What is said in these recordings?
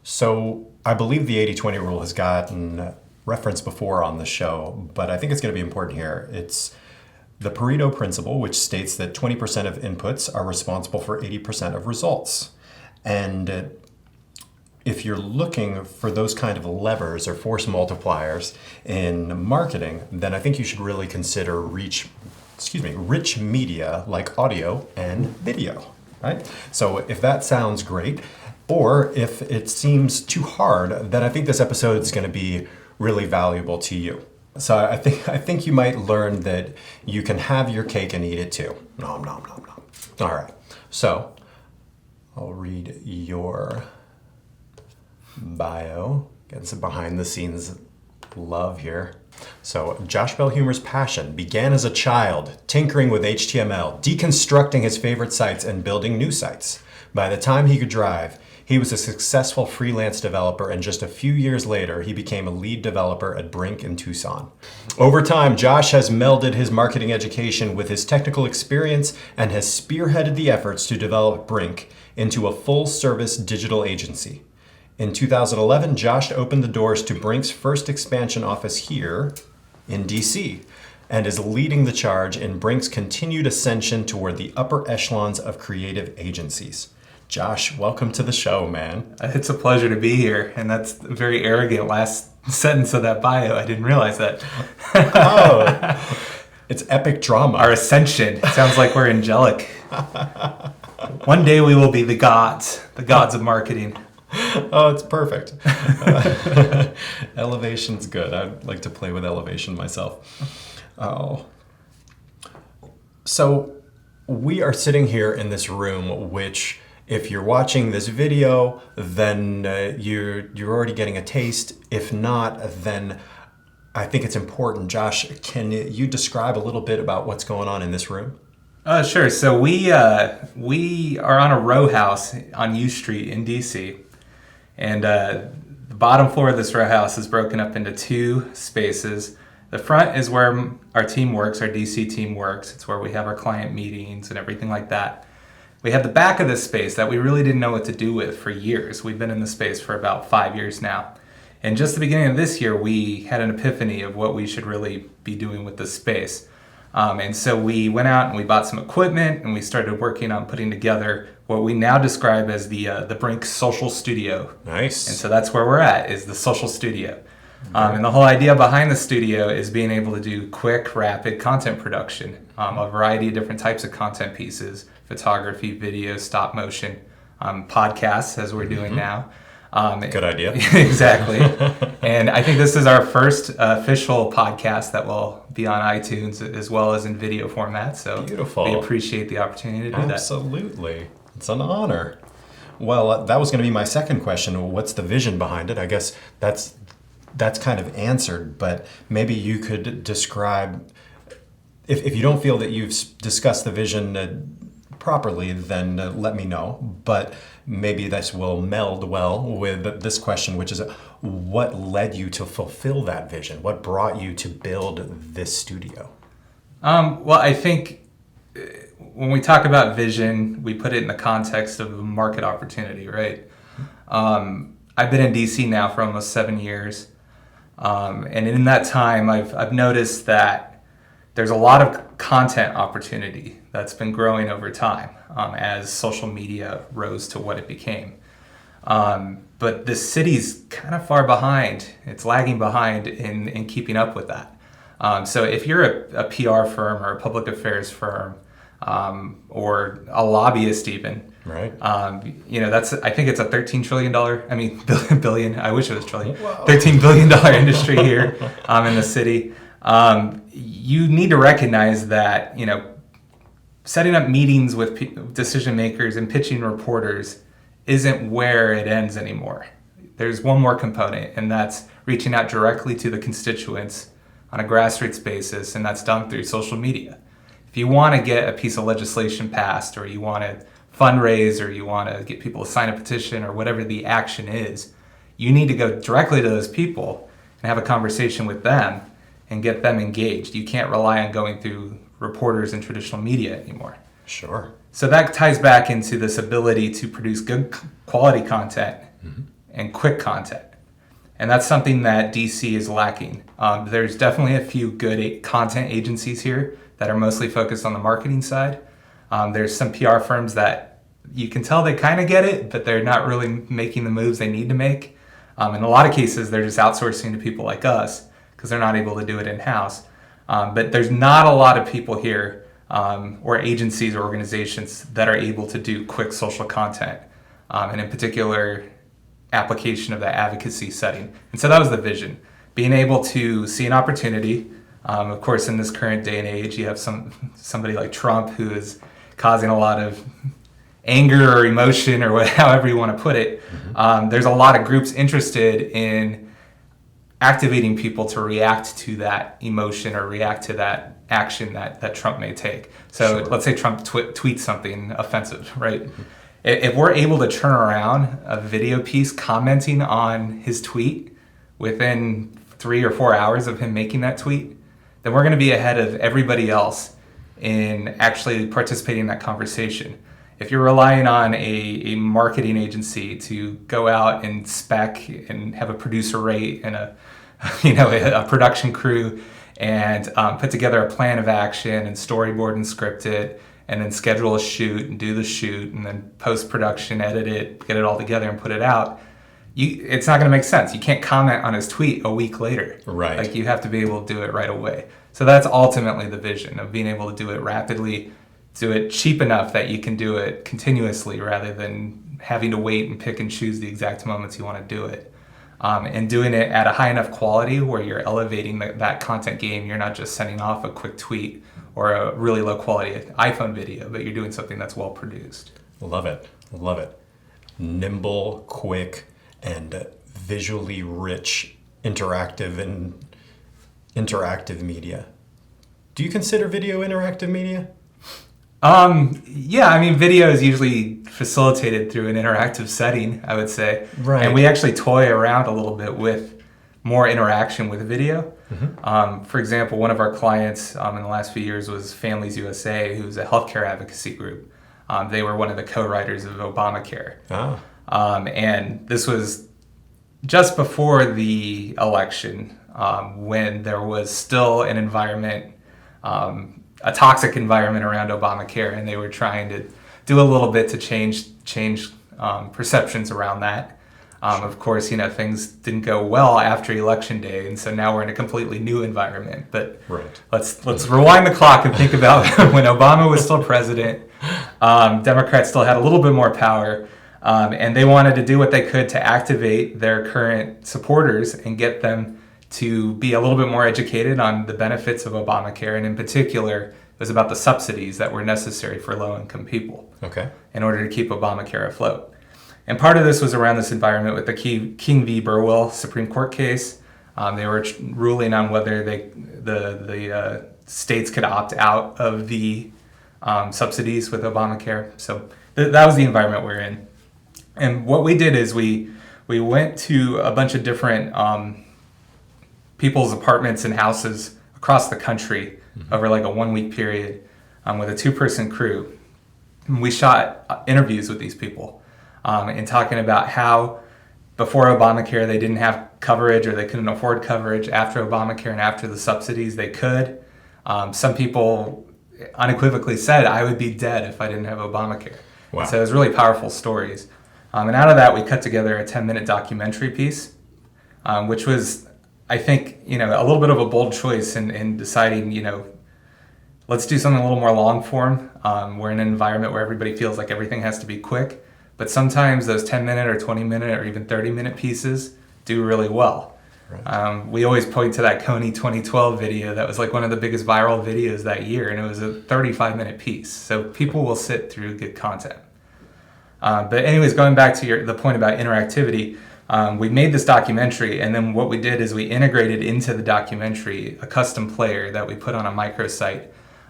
So I believe the 80-20 rule has gotten referenced before on the show, but I think it's going to be important here. It's the Pareto principle, which states that 20% of inputs are responsible for 80% of results. And if you're looking for those kind of levers or force multipliers in marketing, then I think you should really consider rich media like audio and video, right? So if that sounds great, or if it seems too hard, then I think this episode is going to be really valuable to you. So I think you might learn that you can have your cake and eat it too. Nom, nom, nom, nom. All right. So I'll read your bio. Getting some behind the scenes love here. So Josh Belhumeur's passion began as a child, tinkering with HTML, deconstructing his favorite sites and building new sites. By the time he could drive, he was a successful freelance developer, and just a few years later, he became a lead developer at Brink in Tucson. Over time, Josh has melded his marketing education with his technical experience and has spearheaded the efforts to develop Brink into a full-service digital agency. In 2011, Josh opened the doors to Brink's first expansion office here in DC, and is leading the charge in Brink's continued ascension toward the upper echelons of creative agencies. Josh, welcome to the show, man. It's a pleasure to be here, and that's a very arrogant last sentence of that bio. I didn't realize that. Oh, it's epic drama. Our ascension. It sounds like we're angelic. One day we will be the gods of marketing. Oh, it's perfect. Elevation's good. I'd like to play with elevation myself. Oh. So we are sitting here in this room, which if you're watching this video, then you're already getting a taste. If not, then I think it's important. Josh, can you describe a little bit about what's going on in this room? Sure. So we are on a row house on U Street in DC. And the bottom floor of this row house is broken up into two spaces. The front is where our team works, our DC team works. It's where we have our client meetings and everything like that. We have the back of this space that we really didn't know what to do with for years. We've been in the space for about 5 years now. And just the beginning of this year, we had an epiphany of what we should really be doing with this space. And so we went out and we bought some equipment and we started working on putting together what we now describe as the Brink Social Studio. Nice. And so that's where we're at, is the Social Studio. And the whole idea behind the studio is being able to do quick, rapid content production, a variety of different types of content pieces, photography, video, stop motion, podcasts, as we're doing now. Good idea. Exactly. And I think this is our first official podcast that will be on iTunes as well as in video format. So beautiful. We appreciate the opportunity to do that. Absolutely. It's an honor. Well, that was going to be my second question. What's the vision behind it? I guess that's kind of answered, but maybe you could describe, if you don't feel that you've discussed the vision properly, then let me know. But maybe this will meld well with this question, which is what led you to fulfill that vision? What brought you to build this studio? Well, I think when we talk about vision, we put it in the context of a market opportunity, right? I've been in DC now for almost 7 years. And in that time, I've noticed that there's a lot of content opportunity that's been growing over time as social media rose to what it became. But the city's kind of far behind. It's lagging behind in keeping up with that. So if you're a PR firm or a public affairs firm or a lobbyist even, right? I think it's a $13 trillion, billion, I wish it was trillion, Whoa. $13 billion industry here in the city. You need to recognize that, setting up meetings with decision makers and pitching reporters isn't where it ends anymore. There's one more component, and that's reaching out directly to the constituents on a grassroots basis, and that's done through social media. If you want to get a piece of legislation passed, or you want to fundraise, or you want to get people to sign a petition, or whatever the action is, you need to go directly to those people and have a conversation with them and get them engaged. You can't rely on going through reporters and traditional media anymore. Sure. So that ties back into this ability to produce good quality content and quick content. And that's something that DC is lacking. There's definitely a few good content agencies here that are mostly focused on the marketing side. There's some PR firms that you can tell they kind of get it, but they're not really making the moves they need to make. In a lot of cases, they're just outsourcing to people like us because they're not able to do it in-house. But there's not a lot of people here or agencies or organizations that are able to do quick social content, and in particular, application of that advocacy setting. And so that was the vision, being able to see an opportunity. Of course, in this current day and age, you have somebody like Trump who is causing a lot of anger or emotion or however you want to put it. There's a lot of groups interested in activating people to react to that emotion or react to that action that Trump may take. So let's say Trump tweets something offensive, right? If we're able to turn around a video piece commenting on his tweet within 3 or 4 hours of him making that tweet, then we're going to be ahead of everybody else in actually participating in that conversation. If you're relying on a marketing agency to go out and spec and have a producer rate and a production crew and put together a plan of action and storyboard and script it, and then schedule a shoot and do the shoot and then post-production, edit it, get it all together and put it out, it's not going to make sense. You can't comment on his tweet a week later. Right. Like, you have to be able to do it right away. So that's ultimately the vision of being able to do it rapidly, do it cheap enough that you can do it continuously rather than having to wait and pick and choose the exact moments you want to do it. And doing it at a high enough quality where you're elevating that content game. You're not just sending off a quick tweet or a really low quality iPhone video, but you're doing something that's well produced. Love it. Love it. Nimble, quick, and visually rich, interactive media. Do you consider video interactive media? Yeah, I mean, video is usually facilitated through an interactive setting, I would say. Right. And we actually toy around a little bit with more interaction with video. For example, one of our clients in the last few years was Families USA, who's a healthcare advocacy group. They were one of the co-writers of Obamacare. And this was just before the election, when there was still an environment, a toxic environment around Obamacare, and they were trying to do a little bit to change perceptions around that. Of course, things didn't go well after Election Day, and so now we're in a completely new environment. But let's rewind the clock and think about when Obama was still president. Democrats still had a little bit more power, and they wanted to do what they could to activate their current supporters and get them to be a little bit more educated on the benefits of Obamacare, and in particular, it was about the subsidies that were necessary for low-income people in order to keep Obamacare afloat. And part of this was around this environment with the King v. Burwell Supreme Court case. They were ruling on whether the states could opt out of the subsidies with Obamacare. So that was the environment we're in. And what we did is we went to a bunch of different people's apartments and houses across the country over like a 1-week period with a 2-person crew. And we shot interviews with these people and talking about how before Obamacare they didn't have coverage or they couldn't afford coverage. After Obamacare and after the subsidies they could. Some people unequivocally said, I would be dead if I didn't have Obamacare. Wow. So it was really powerful stories. And out of that we cut together a 10-minute documentary piece, which was, I think, a little bit of a bold choice in deciding, let's do something a little more long form. We're in an environment where everybody feels like everything has to be quick, but sometimes those 10-minute or 20-minute or even 30-minute pieces do really well. Right. We always point to that Coney 2012 video that was like one of the biggest viral videos that year, and it was a 35-minute piece. So people will sit through good content. But anyways, going back to the point about interactivity, we made this documentary, and then what we did is we integrated into the documentary a custom player that we put on a microsite.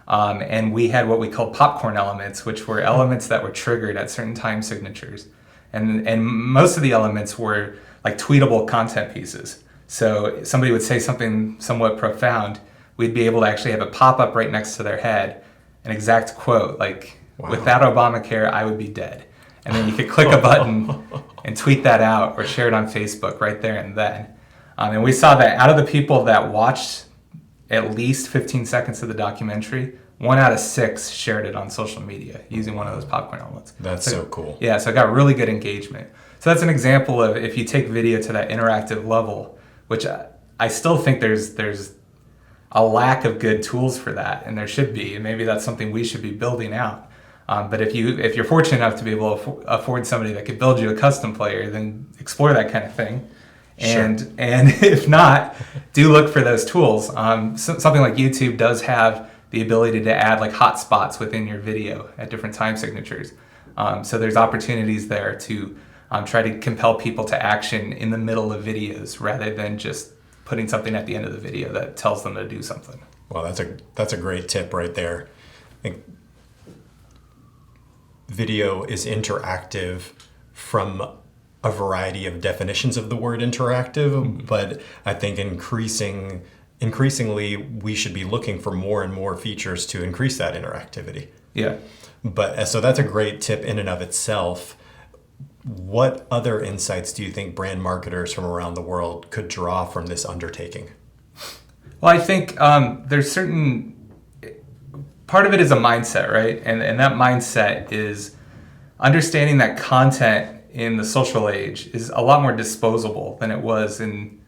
And we had what we called popcorn elements, which were elements that were triggered at certain time signatures. And most of the elements were like tweetable content pieces. So somebody would say something somewhat profound, we'd be able to actually have it pop up right next to their head, an exact quote, like, without Obamacare, I would be dead. And then you could click a button and tweet that out or share it on Facebook right there and then. And we saw that out of the people that watched at least 15 seconds of the documentary, 1 out of 6 shared it on social media using one of those popcorn helmets. That's so cool. Yeah, so it got really good engagement. So that's an example of if you take video to that interactive level, which I still think there's a lack of good tools for that, and there should be, and maybe that's something we should be building out. But if you're fortunate enough to be able to afford somebody that could build you a custom player, then explore that kind of thing. And Sure. and if not, do look for those tools. Something like YouTube does have the ability to add like hotspots within your video at different time signatures. So there's opportunities there to try to compel people to action in the middle of videos rather than just putting something at the end of the video that tells them to do something. Well, that's a great tip right there. I think video is interactive from a variety of definitions of the word interactive, but I think increasingly we should be looking for more and more features to increase that interactivity. Yeah. But so that's a great tip in and of itself. What other insights do you think brand marketers from around the world could draw from this undertaking? Well, I think there's certain part of it is a mindset, right? And that mindset is understanding that content in the social age is a lot more disposable than it was in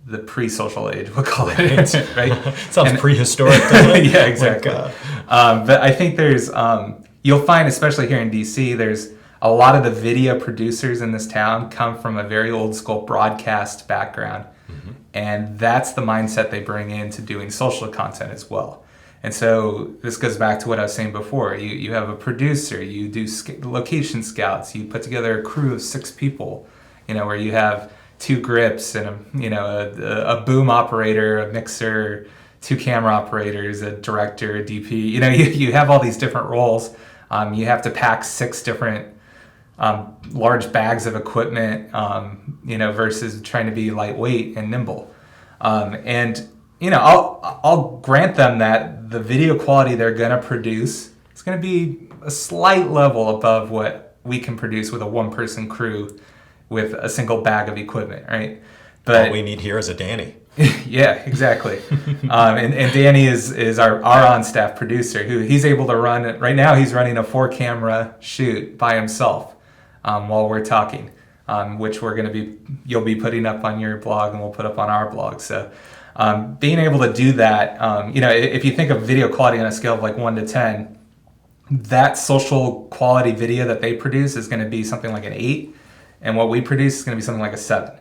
the pre-social age, we'll call it, right? Sounds prehistoric, doesn't it? Yeah, exactly. But I think there's, you'll find, especially here in DC, there's a lot of the video producers in this town come from a very old school broadcast background. Mm-hmm. And that's the mindset they bring into doing social content as well. And so this goes back to what I was saying before. You have a producer, you do location scouts, you put together a crew of 6 people, where you have 2 grips and a boom operator, a mixer, 2 camera operators, a director, a DP. You have all these different roles. You have to pack 6 different large bags of equipment, versus trying to be lightweight and nimble. I'll grant them that the video quality they're going to produce is going to be a slight level above what we can produce with a 1-person crew with a single bag of equipment, right? But all we need here is a Danny. Yeah, exactly. And Danny is our on-staff producer who he's able to run. Right now he's running a 4-camera shoot by himself while we're talking, which you'll be putting up on your blog and we'll put up on our blog. So being able to do that, if you think of video quality on a scale of like 1 to 10, that social quality video that they produce is going to be something like an 8, and what we produce is going to be something like a 7.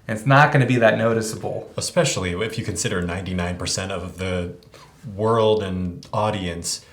And it's not going to be that noticeable. Especially if you consider 99% of the world and audience,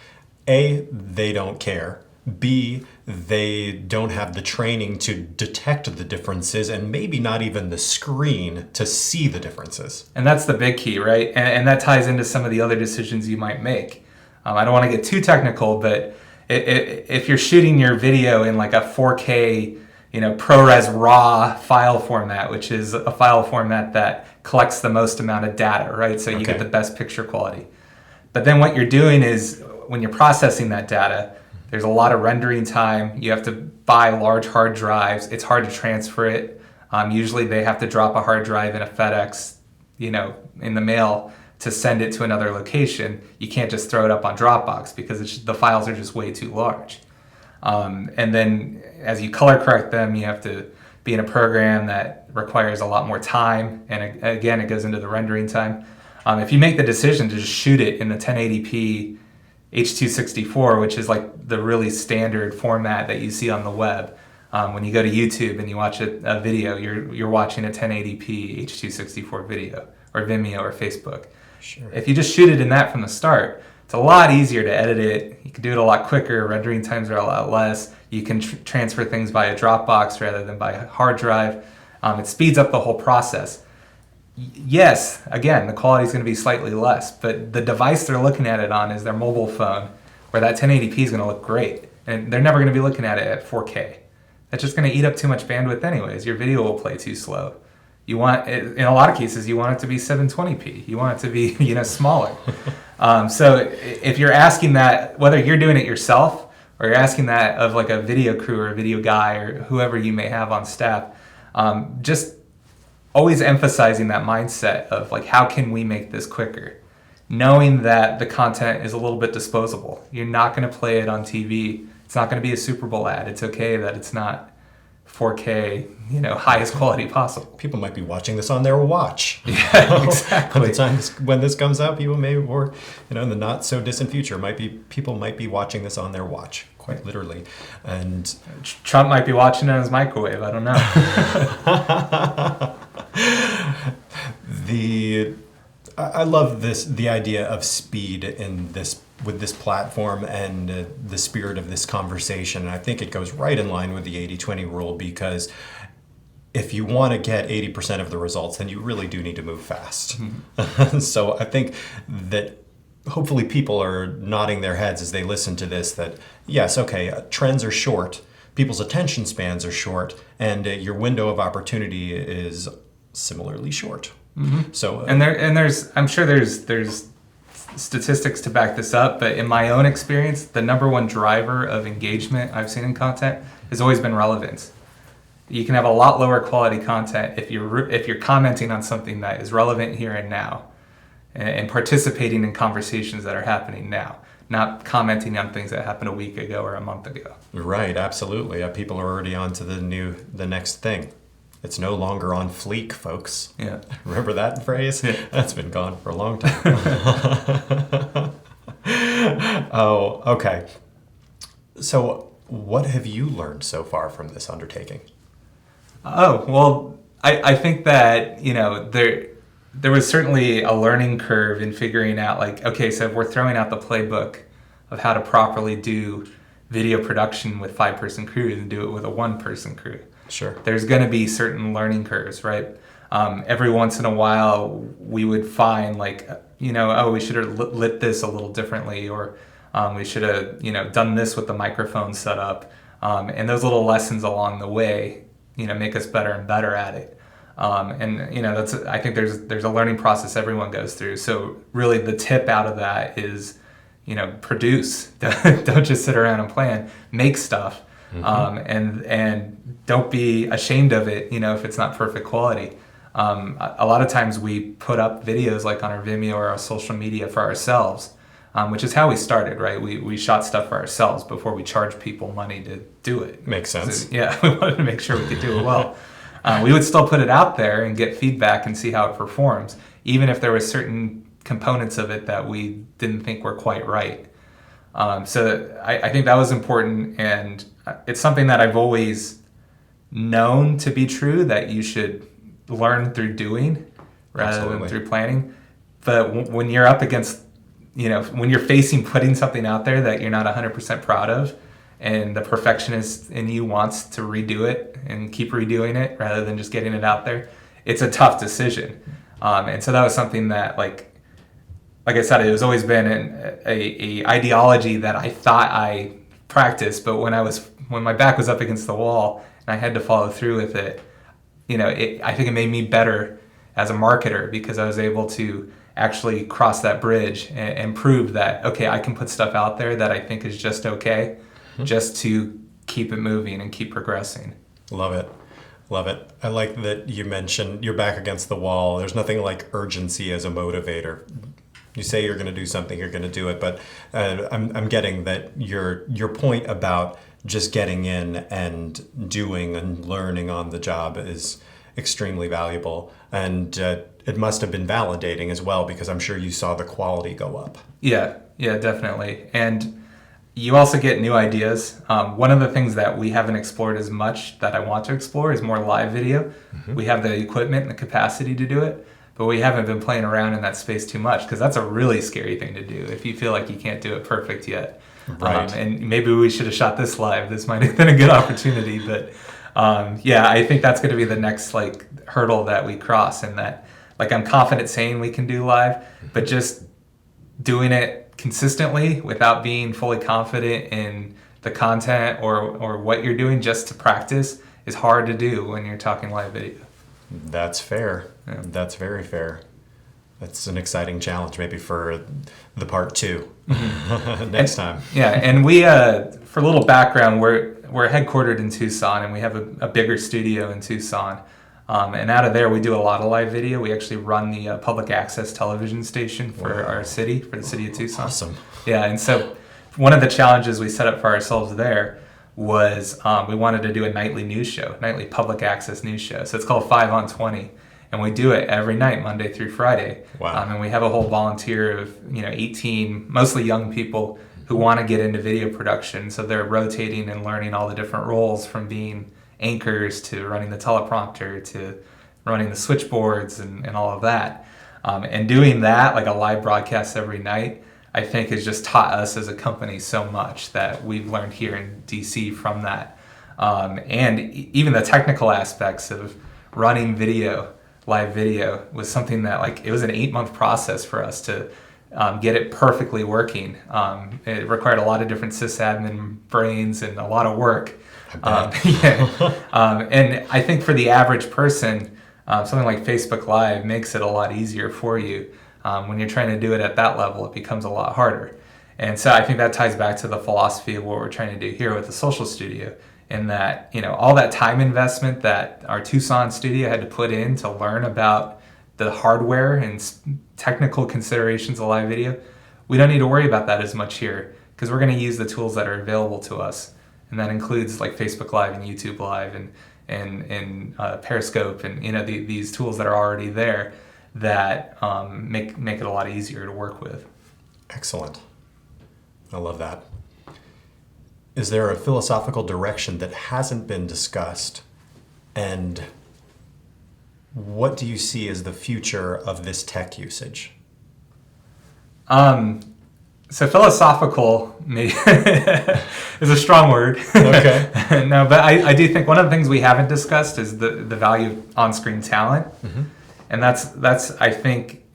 A, they don't care. B, they don't have the training to detect the differences and maybe not even the screen to see the differences. And that's the big key, right? And that ties into some of the other decisions you might make. I don't want to get too technical, but if you're shooting your video in like a 4K, ProRes RAW file format, which is a file format that collects the most amount of data, right? So you get the best picture quality. But then what you're doing is when you're processing that data, there's a lot of rendering time. You have to buy large hard drives. It's hard to transfer it. Usually they have to drop a hard drive in a FedEx, in the mail to send it to another location. You can't just throw it up on Dropbox because the files are just way too large. And then as you color correct them, you have to be in a program that requires a lot more time. And again, it goes into the rendering time. If you make the decision to just shoot it in the 1080p H.264, which is like the really standard format that you see on the web. When you go to YouTube and you watch a video, you're watching a 1080p H.264 video, or Vimeo or Facebook. Sure. If you just shoot it in that from the start, it's a lot easier to edit it. You can do it a lot quicker. Rendering times are a lot less. You can transfer things via Dropbox rather than by a hard drive. It speeds up the whole process. Yes, again, the quality is going to be slightly less, but the device they're looking at it on is their mobile phone, where that 1080p is going to look great, and they're never going to be looking at it at 4K. That's just going to eat up too much bandwidth anyways. Your video will play too slow. You want, in a lot of cases, you want it to be 720p. You want it to be, smaller. So if you're asking that, whether you're doing it yourself or you're asking that of like a video crew or a video guy or whoever you may have on staff, just always emphasizing that mindset of like, how can we make this quicker? Knowing that the content is a little bit disposable. You're not going to play it on TV. It's not going to be a Super Bowl ad. It's okay that it's not 4K, highest quality possible. People might be watching this on their watch. Yeah, exactly. By the time when this comes out, people may, or in the not so distant future, people might be watching this on their watch, quite literally. And Trump might be watching it on his microwave. I don't know. I love the idea of speed with this platform and the spirit of this conversation. And I think it goes right in line with the 80-20 rule, because if you want to get 80% of the results, then you really do need to move fast. Mm-hmm. So I think that hopefully people are nodding their heads as they listen to this that, yes, okay, trends are short, people's attention spans are short, and your window of opportunity is similarly short. Mm-hmm. So there's I'm sure there's statistics to back this up, but in my own experience, the number one driver of engagement I've seen in content has always been relevance. You can have a lot lower quality content if you're commenting on something that is relevant here and now, and participating in conversations that are happening now, not commenting on things that happened a week ago or a month ago. Right, absolutely. People are already on to the next thing. It's no longer on fleek, folks. Yeah. Remember that phrase? Yeah. That's been gone for a long time. Oh, okay. So what have you learned so far from this undertaking? Oh, well, I think that, there was certainly a learning curve in figuring out, like, okay, so if we're throwing out the playbook of how to properly do video production with 5-person crews and do it with a 1-person crew. Sure. There's going to be certain learning curves, right? Every once in a while, we would find like, we should have lit this a little differently, or we should have, done this with the microphone set up. And those little lessons along the way, make us better and better at it. I think there's a learning process everyone goes through. So really the tip out of that is, produce. Don't just sit around and plan. Make stuff. Mm-hmm. And don't be ashamed of it, if it's not perfect quality. A lot of times we put up videos like on our Vimeo or our social media for ourselves, which is how we started, right? We shot stuff for ourselves before we charged people money to do it. Makes sense. So, yeah, we wanted to make sure we could do it well. We would still put it out there and get feedback and see how it performs, even if there were certain components of it that we didn't think were quite right. So I think that was important, and it's something that I've always known to be true, that you should learn through doing rather Absolutely. than through planning. But when you're up against, when you're facing putting something out there that you're not 100% proud of, and the perfectionist in you wants to redo it and keep redoing it rather than just getting it out there, it's a tough decision. And so that was something that, like I said, it has always been a ideology that I thought I practiced, but when my back was up against the wall and I had to follow through with it, I think it made me better as a marketer, because I was able to actually cross that bridge and prove that, okay, I can put stuff out there that I think is just okay, just to keep it moving and keep progressing. Love it. Love it. I like that you mentioned your back against the wall. There's nothing like urgency as a motivator. You say you're going to do something, you're going to do it. But I'm getting that your point about just getting in and doing and learning on the job is extremely valuable. And it must have been validating as well, because I'm sure you saw the quality go up. Yeah, definitely. And you also get new ideas. One of the things that we haven't explored as much that I want to explore is more live video. Mm-hmm. We have the equipment and the capacity to do it, but we haven't been playing around in that space too much, because that's a really scary thing to do if you feel like you can't do it perfect yet. Right. And maybe we should have shot this live. This might have been a good opportunity, but I think that's going to be the next hurdle that we cross, and that I'm confident saying we can do live, but just doing it consistently without being fully confident in the content or what you're doing just to practice is hard to do when you're talking live video. That's fair. Yeah. That's very fair. That's an exciting challenge, maybe for the part 2 next time. Yeah, and we, for a little background, we're headquartered in Tucson, and we have a bigger studio in Tucson. And out of there, we do a lot of live video. We actually run the public access television station for our city, for the city of Tucson. Awesome. Yeah, and so one of the challenges we set up for ourselves there was we wanted to do a nightly news show, nightly public access news show. So it's called 5 on 20. And we do it every night, Monday through Friday. Wow. And we have a whole volunteer of 18, mostly young people who want to get into video production. So they're rotating and learning all the different roles, from being anchors to running the teleprompter to running the switchboards and all of that. And doing that, like a live broadcast every night, I think has just taught us as a company so much that we've learned here in DC from that. And even the technical aspects of running video, live video, was something that it was an 8-month process for us to get it perfectly working. It required a lot of different sysadmin brains and a lot of work. And I think for the average person, something like Facebook Live makes it a lot easier for you. When you're trying to do it at that level, it becomes a lot harder. And so I think that ties back to the philosophy of what we're trying to do here with the social studio, in that, all that time investment that our Tucson studio had to put in to learn about the hardware and technical considerations of live video, we don't need to worry about that as much here, because we're going to use the tools that are available to us. And that includes like Facebook Live and YouTube Live and Periscope and these tools that are already there that make it a lot easier to work with. Excellent. I love that. Is there a philosophical direction that hasn't been discussed? And what do you see as the future of this tech usage? So philosophical is a strong word. Okay. No, but I do think one of the things we haven't discussed is the value of on-screen talent. Mm-hmm. And that's I think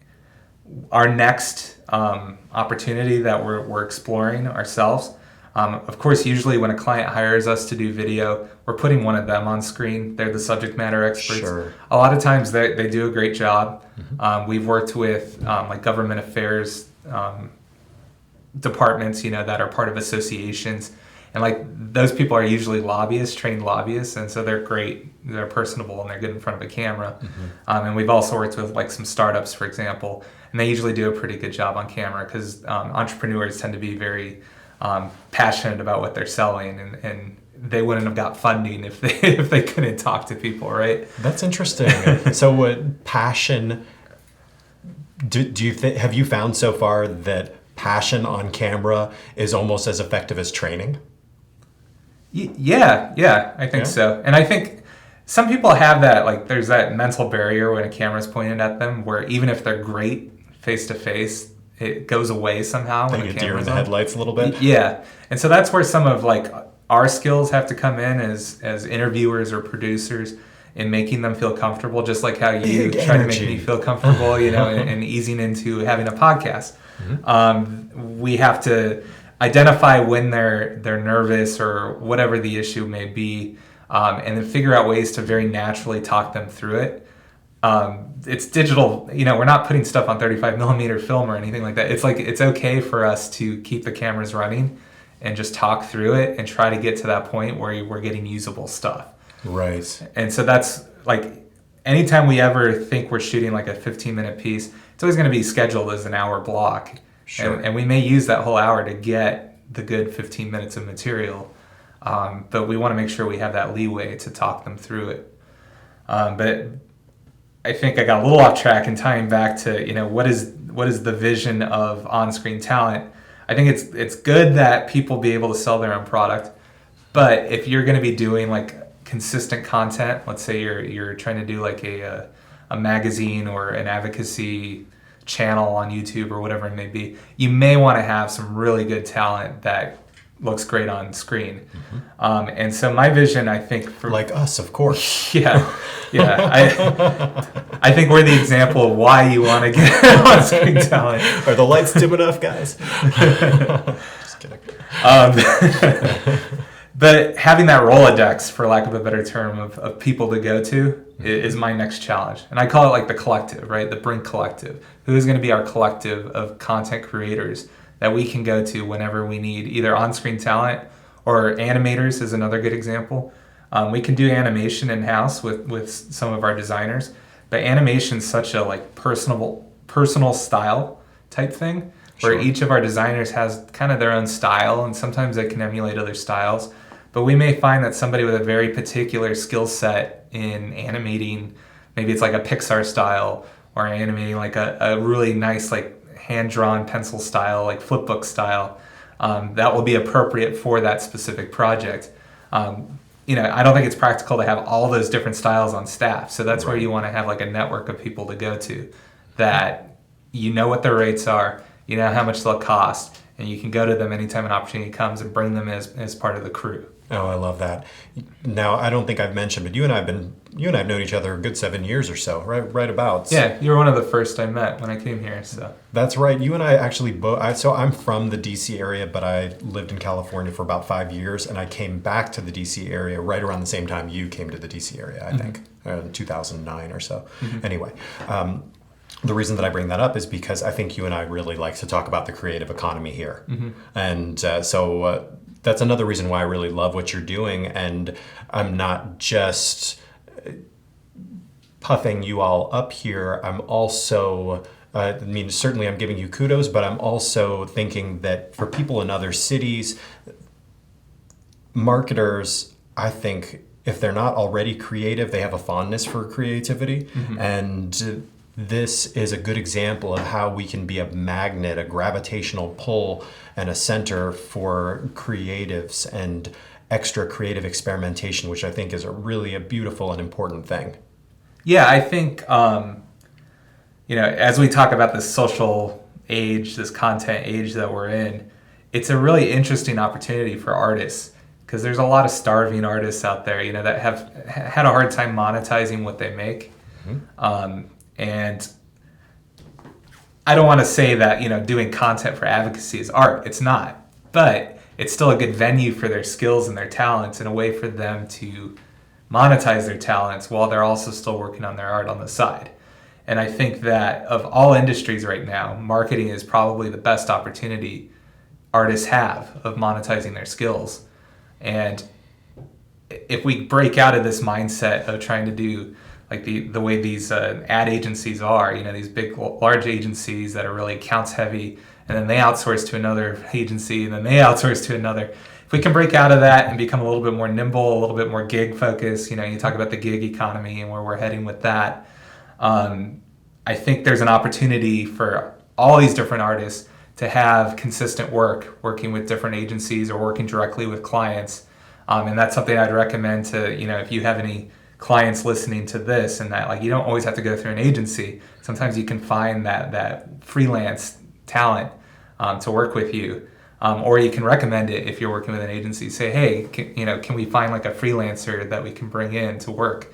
our next opportunity that we're exploring ourselves. Of course, usually when a client hires us to do video, we're putting one of them on screen. They're the subject matter experts. Sure. A lot of times they do a great job. Mm-hmm. We've worked with like government affairs departments, that are part of associations. And like those people are usually lobbyists, trained lobbyists, and so they're great. They're personable and they're good in front of a camera. Mm-hmm. And we've also worked with like some startups, for example, and they usually do a pretty good job on camera because entrepreneurs tend to be very passionate about what they're selling, and they wouldn't have got funding if they couldn't talk to people, right? That's interesting. So, what passion? Do you have you found so far that passion on camera is almost as effective as training? Yeah, I think so. And I think some people have that, like there's that mental barrier when a camera's pointed at them where even if they're great face to face, it goes away somehow. They get deer in the headlights a little bit. Yeah. And so that's where some of like our skills have to come in as interviewers or producers in making them feel comfortable, just like how you try to make me feel comfortable, and easing into having a podcast. Mm-hmm. We have to identify when they're nervous or whatever the issue may be, and then figure out ways to very naturally talk them through it. It's digital, we're not putting stuff on 35 millimeter film or anything like that. It's like, it's okay for us to keep the cameras running and just talk through it and try to get to that point where we're getting usable stuff. Right. And so that's like, anytime we ever think we're shooting like a 15-minute piece, it's always going to be scheduled as an hour block. Sure. And we may use that whole hour to get the good 15 minutes of material. But we want to make sure we have that leeway to talk them through it. But I think I got a little off track in tying back to, what is the vision of on-screen talent. I think it's good that people be able to sell their own product. But if you're going to be doing like consistent content, let's say you're trying to do like a magazine or an advocacy channel on YouTube or whatever it may be, you may want to have some really good talent that looks great on screen. Mm-hmm. And so my vision, I think, for like us, of course. Yeah. I think we're the example of why you want to get on-screen talent. Are the lights dim enough, guys? Just kidding. But having that Rolodex, for lack of a better term, of people to go to is my next challenge. And I call it like the collective, right? The Brink collective. Who is going to be our collective of content creators that we can go to whenever we need either on-screen talent, or animators is another good example. We can do animation in-house with some of our designers, but animation is such a like personal style type thing, where each of our designers has kind of their own style, and sometimes they can emulate other styles. But we may find that somebody with a very particular skill set in animating, maybe it's like a Pixar style, or animating like a really nice like hand-drawn pencil style, like flipbook style, that will be appropriate for that specific project. I don't think it's practical to have all those different styles on staff. So that's where you want to have like a network of people to go to that you know what their rates are, you know how much they'll cost, and you can go to them anytime an opportunity comes and bring them as part of the crew. Oh, I love that. Now, I don't think I've mentioned, but you and I have known each other a good 7 years or so, right about. Yeah, you were one of the first I met when I came here. So that's right. You and I actually both. So I'm from the DC area, but I lived in California for about 5 years, and I came back to the DC area right around the same time you came to the DC area. I think in 2009 or so. Anyway. The reason that I bring that up is because I think you and I really like to talk about the creative economy here. And so that's another reason why I really love what you're doing. And I'm not just puffing you all up here. I'm also, certainly I'm giving you kudos, but I'm also thinking that for people in other cities, marketers, I think, if they're not already creative, they have a fondness for creativity. And this is a good example of how we can be a magnet, a gravitational pull, and a center for creatives and extra creative experimentation, which I think is a beautiful and important thing. Yeah, I think, as we talk about this social age, this content age that we're in, it's a really interesting opportunity for artists, because there's a lot of starving artists out there, that have had a hard time monetizing what they make. And I don't want to say that, doing content for advocacy is art. It's not. But it's still a good venue for their skills and their talents, and a way for them to monetize their talents while they're also still working on their art on the side. And I think that of all industries right now, marketing is probably the best opportunity artists have of monetizing their skills. And if we break out of this mindset of trying to do like the way these ad agencies are, these big, large agencies that are really accounts heavy, and then they outsource to another agency, and then they outsource to another. If we can break out of that and become a little bit more nimble, a little bit more gig focused, you talk about the gig economy and where we're heading with that. I think there's an opportunity for all these different artists to have consistent work, working with different agencies or working directly with clients. And that's something I'd recommend to, if you have any clients listening to this, and that like you don't always have to go through an agency. Sometimes you can find that freelance talent to work with you, or you can recommend it if you're working with an agency. Say, hey, can we find like a freelancer that we can bring in to work?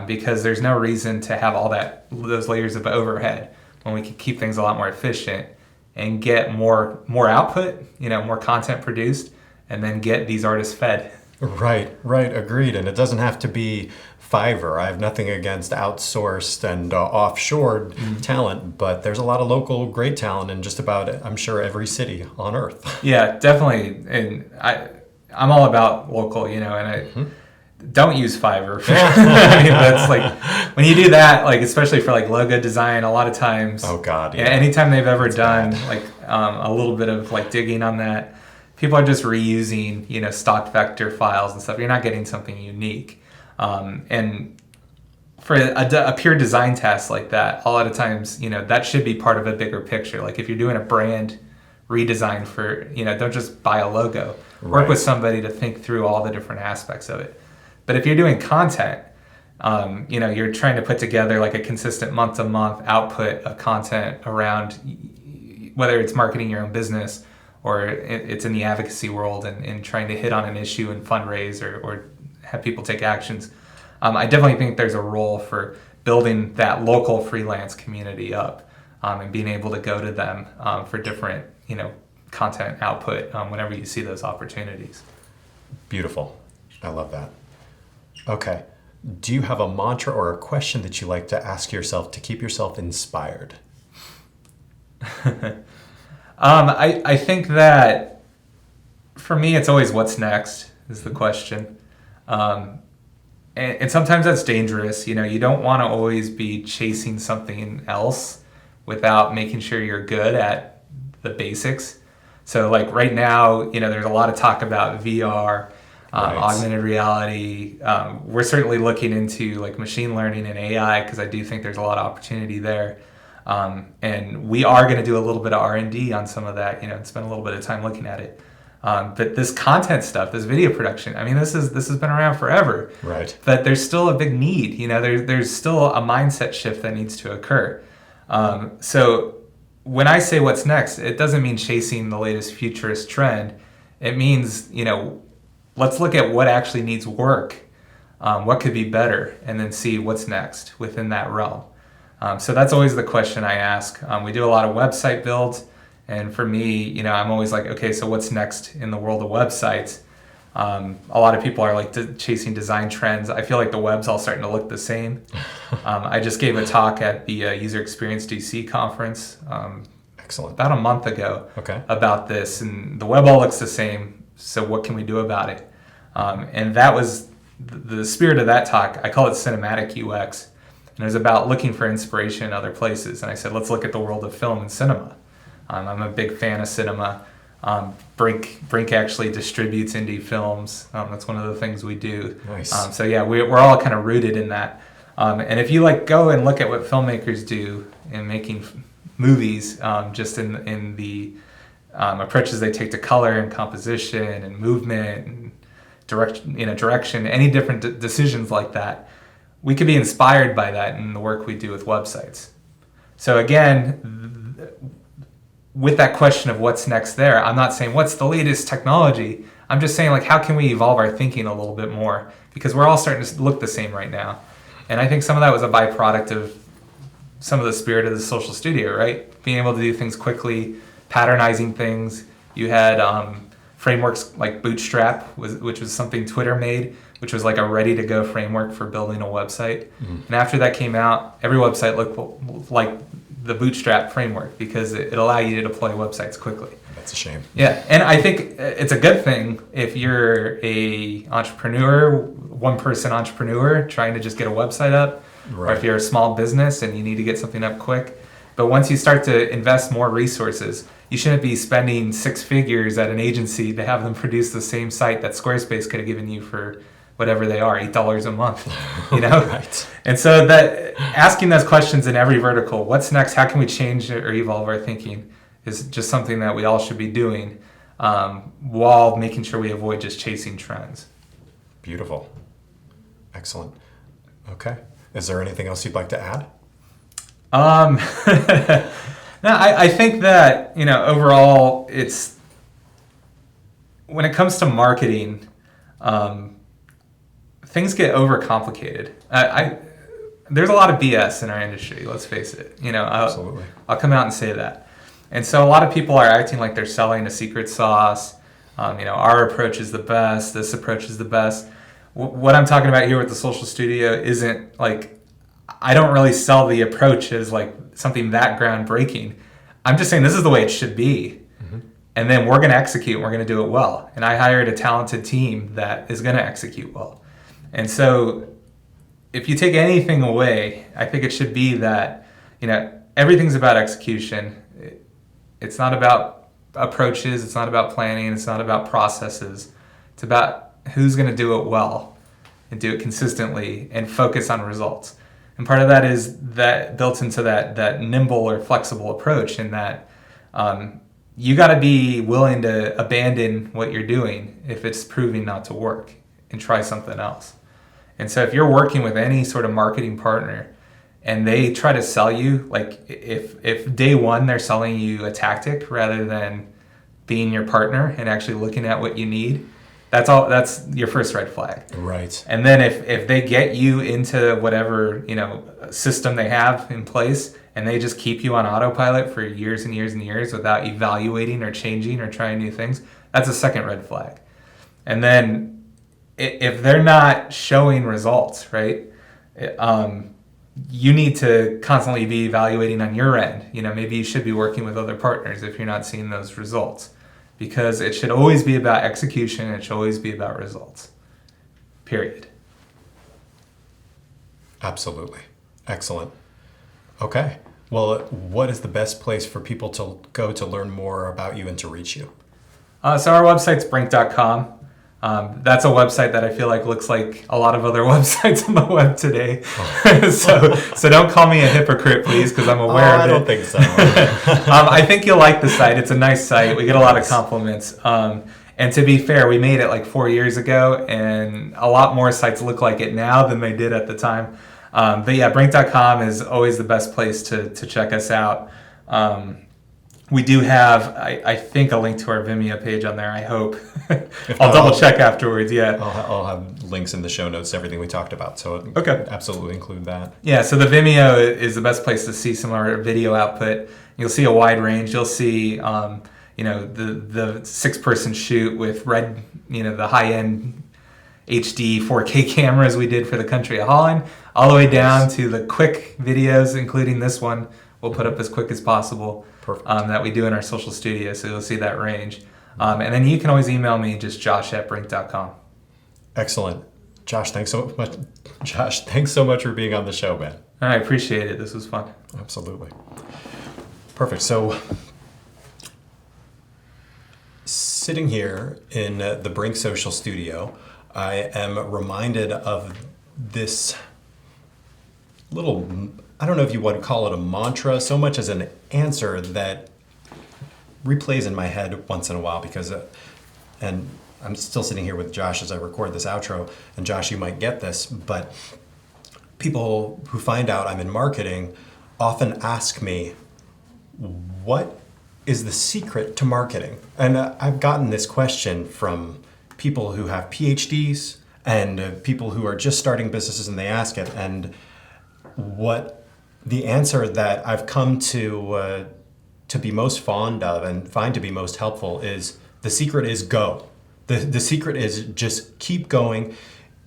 Because there's no reason to have all those layers of overhead when we can keep things a lot more efficient and get more output, more content produced, and then get these artists fed. Right, agreed. And it doesn't have to be Fiverr. I have nothing against outsourced and offshored talent, but there's a lot of local great talent in just about, I'm sure, every city on earth. Yeah, definitely. And I'm all about local, and I don't use Fiverr. I mean, that's like, when you do that, like, especially for like logo design, a lot of times, oh God, yeah. Anytime they've ever done like a little bit of like digging on that, people are just reusing, stock vector files and stuff. You're not getting something unique. And for a pure design task like that, a lot of times, that should be part of a bigger picture. Like if you're doing a brand redesign for, don't just buy a logo. Work with somebody to think through all the different aspects of it. But if you're doing content, you're trying to put together like a consistent month-to-month output of content around, whether it's marketing your own business or it's in the advocacy world and trying to hit on an issue and fundraise or have people take actions. I definitely think there's a role for building that local freelance community up and being able to go to them for different, content output whenever you see those opportunities. Beautiful. I love that. Okay. Do you have a mantra or a question that you like to ask yourself to keep yourself inspired? I think that for me, it's always what's next is the question. And sometimes that's dangerous. You don't want to always be chasing something else without making sure you're good at the basics. So like right now, there's a lot of talk about VR, Right. augmented reality. We're certainly looking into like machine learning and AI because I do think there's a lot of opportunity there. And we are going to do a little bit of R&D on some of that, and spend a little bit of time looking at it. But this content stuff, this video production, I mean, this has been around forever. Right. But there's still a big need. There's still a mindset shift that needs to occur. So when I say what's next, it doesn't mean chasing the latest futurist trend. It means, let's look at what actually needs work, what could be better, and then see what's next within that realm. So that's always the question I ask. We do a lot of website builds. And for me, I'm always like, okay, so what's next in the world of websites? A lot of people are like chasing design trends. I feel like the web's all starting to look the same. I just gave a talk at the User Experience DC conference Excellent. about a month ago Okay. about this, and the web all looks the same. So what can we do about it? And that was the spirit of that talk. I call it cinematic UX, and it was about looking for inspiration in other places. And I said, let's look at the world of film and cinema. I'm a big fan of cinema. Brink actually distributes indie films. That's one of the things we do. Nice. So yeah, we're all kind of rooted in that. And if you go and look at what filmmakers do in making movies, just in the approaches they take to color and composition and movement and direction, any different decisions like that, we could be inspired by that in the work we do with websites. So again, with that question of what's next there, I'm not saying what's the latest technology. I'm just saying how can we evolve our thinking a little bit more, because we're all starting to look the same right now. And I think some of that was a byproduct of some of the spirit of the social studio, right? Being able to do things quickly, patternizing things. You had frameworks like Bootstrap, which was something Twitter made, which was like a ready-to-go framework for building a website. Mm-hmm. And after that came out, every website looked like the Bootstrap framework because it allowed you to deploy websites quickly. That's a shame. Yeah, and I think it's a good thing if you're a entrepreneur, one-person entrepreneur trying to just get a website up, right. Or if you're a small business and you need to get something up quick. But once you start to invest more resources, you shouldn't be spending six figures at an agency to have them produce the same site that Squarespace could have given you for whatever they are, $8 a month, Right. And so that asking those questions in every vertical, what's next, how can we change or evolve our thinking, is just something that we all should be doing, while making sure we avoid just chasing trends. Beautiful. Excellent. Okay. Is there anything else you'd like to add? No, I think that, overall, it's, when it comes to marketing, things get overcomplicated. There's a lot of BS in our industry, let's face it. Absolutely. I'll come out and say that. And so a lot of people are acting like they're selling a secret sauce. Our approach is the best. This approach is the best. What I'm talking about here with the social studio isn't I don't really sell the approach as something that groundbreaking. I'm just saying this is the way it should be. Mm-hmm. And then we're going to execute and we're going to do it well. And I hired a talented team that is going to execute well. And so if you take anything away, I think it should be that, everything's about execution. It's not about approaches. It's not about planning. It's not about processes. It's about who's going to do it well and do it consistently and focus on results. And part of that is that built into that nimble or flexible approach, in that you got to be willing to abandon what you're doing if it's proving not to work and try something else. And so if you're working with any sort of marketing partner and they try to sell you, if day one they're selling you a tactic rather than being your partner and actually looking at what you need, that's your first red flag. Right. And then if they get you into whatever, system they have in place and they just keep you on autopilot for years and years and years without evaluating or changing or trying new things, that's a second red flag. And then if they're not showing results, right? You need to constantly be evaluating on your end. Maybe you should be working with other partners if you're not seeing those results, because it should always be about execution. It should always be about results. Period. Absolutely. Excellent. Okay. Well, what is the best place for people to go to learn more about you and to reach you? So our website's brink.com. That's a website that I feel like looks like a lot of other websites on the web today. So don't call me a hypocrite, please, because I'm aware of it. I don't think so. I think you'll like the site. It's a nice site. We get a lot of compliments. And to be fair, we made it like 4 years ago, and a lot more sites look like it now than they did at the time. But yeah, Brink.com is always the best place to check us out. We do have, I think, a link to our Vimeo page on there, I hope. I'll double check afterwards, yeah. I'll have links in the show notes to everything we talked about, so okay. Absolutely include that. Yeah, so the Vimeo is the best place to see some of our video output. You'll see a wide range. You'll see, the 6-person shoot with red, the high-end HD 4K cameras we did for the country of Holland, all the way down to the quick videos, including this one. We'll put up as quick as possible. Perfect. That we do in our social studio, so you'll see that range. And then you can always email me, just josh@brink.com. Excellent. Josh, thanks so much. Josh, thanks so much for being on the show, man. I appreciate it. This was fun. Absolutely. Perfect. So, sitting here in the Brink Social Studio, I am reminded of this little, I don't know if you would call it a mantra, so much as an answer that replays in my head once in a while because, and I'm still sitting here with Josh as I record this outro, and Josh, you might get this, but people who find out I'm in marketing often ask me, what is the secret to marketing? And I've gotten this question from people who have PhDs and people who are just starting businesses, and they ask it, and what the answer that I've come to be most fond of and find to be most helpful is the secret is go. The secret is just keep going,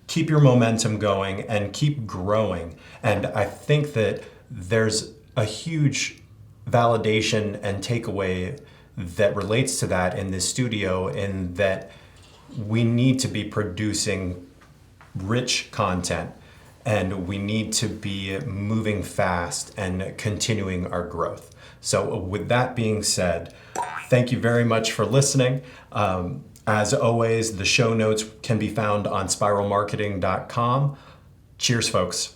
keep your momentum going, and keep growing. And I think that there's a huge validation and takeaway that relates to that in this studio, in that we need to be producing rich content, and we need to be moving fast and continuing our growth. So with that being said, thank you very much for listening. As always, the show notes can be found on spiralmarketing.com. Cheers, folks.